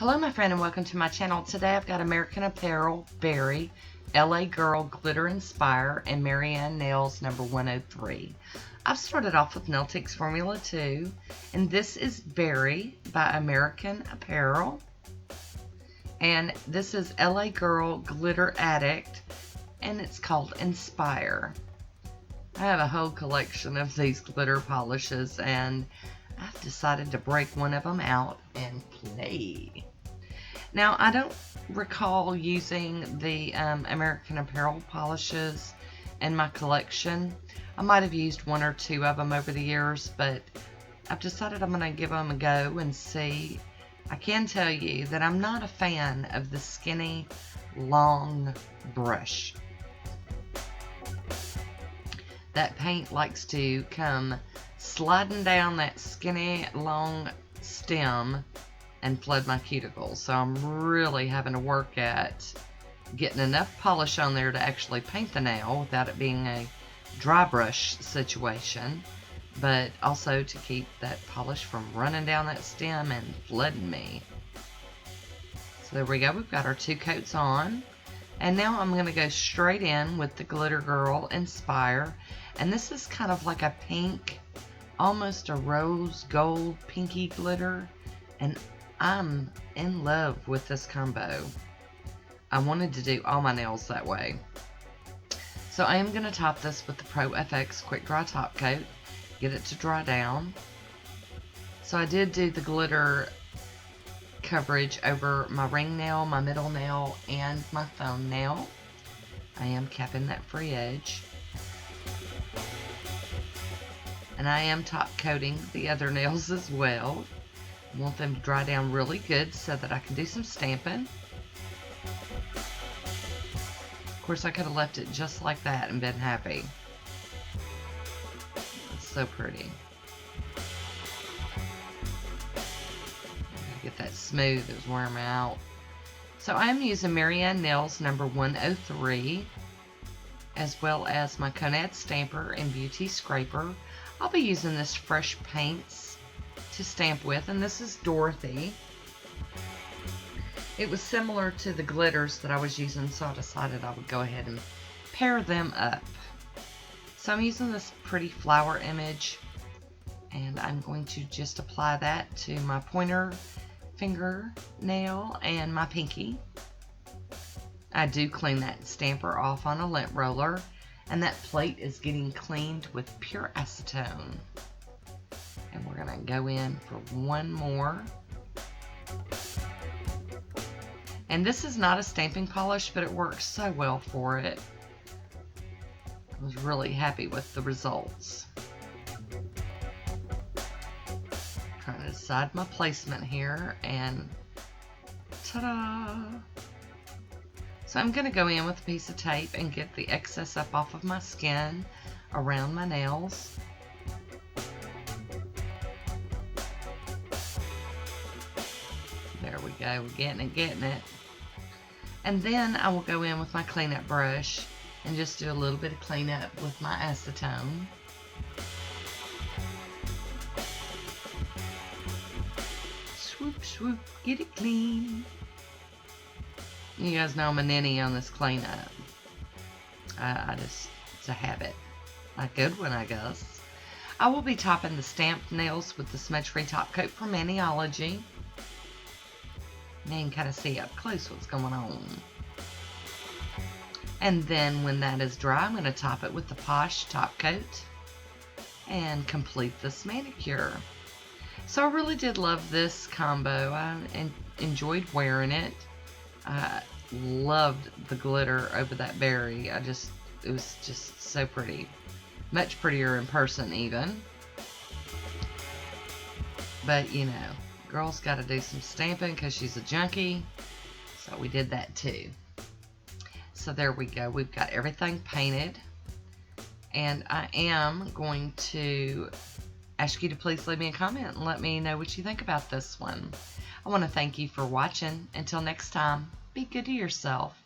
Hello my friend and welcome to my channel. Today I've got American Apparel, Berry, LA Girl, Glitter Inspire, and Marrianne Nails number 103. I've started off with Nailtiques Formula 2, and this is Berry by American Apparel. And this is LA Girl, Glitter Addict, and it's called Inspire. I have a whole collection of these glitter polishes, and I've decided to break one of them out and play. Now, I don't recall using the American Apparel polishes in my collection. I might have used one or two of them over the years, but I've decided I'm going to give them a go and see. I can tell you that I'm not a fan of the skinny, long brush. That paint likes to come sliding down that skinny, long stem and flood my cuticles. So I'm really having to work at getting enough polish on there to actually paint the nail without it being a dry brush situation, but also to keep that polish from running down that stem and flooding me. So there we go, we've got our two coats on. And now I'm going to go straight in with the Glitter Girl Inspire. And this is kind of like a pink, almost a rose gold pinky glitter. And I'm in love with this combo. I wanted to do all my nails that way. So I am going to top this with the Pro FX Quick Dry Top Coat. Get it to dry down. So I did do the glitter coverage over my ring nail, my middle nail, and my thumb nail. I am capping that free edge. And I am top coating the other nails as well. I want them to dry down really good so that I can do some stamping. Of course, I could have left it just like that and been happy. It's so pretty. Get that smooth, it was wearing me out. So I'm using Marrianne Nails number 103, as well as my Conad Stamper and Beauty Scraper. I'll be using this Fresh Paints to stamp with, and this is Dorothy. It was similar to the glitters that I was using, so I decided I would go ahead and pair them up. So I'm using this pretty flower image, and I'm going to just apply that to my pointer finger nail and my pinky. I do clean that stamper off on a lint roller, and that plate is getting cleaned with pure acetone. And we're going to go in for one more. And this is not a stamping polish, but it works so well for it. I was really happy with the results. Trying to decide my placement here, and ta-da! So I'm going to go in with a piece of tape and get the excess up off of my skin around my nails. There we go, we're getting it. And then I will go in with my cleanup brush and just do a little bit of cleanup with my acetone. Swoop, swoop, get it clean. You guys know I'm a ninny on this cleanup. It's a habit. A good one, I guess. I will be topping the stamped nails with the smudge-free top coat from Maniology. Now you can kind of see up close what's going on. And then when that is dry, I'm going to top it with the Poshe top coat and complete this manicure. So I really did love this combo. I enjoyed wearing it. I loved the glitter over that berry. It was just so pretty. Much prettier in person even. But you know, girl's got to do some stamping because she's a junkie. So we did that too. So there we go. We've got everything painted. And I am going to ask you to please leave me a comment and let me know what you think about this one. I want to thank you for watching. Until next time, be good to yourself.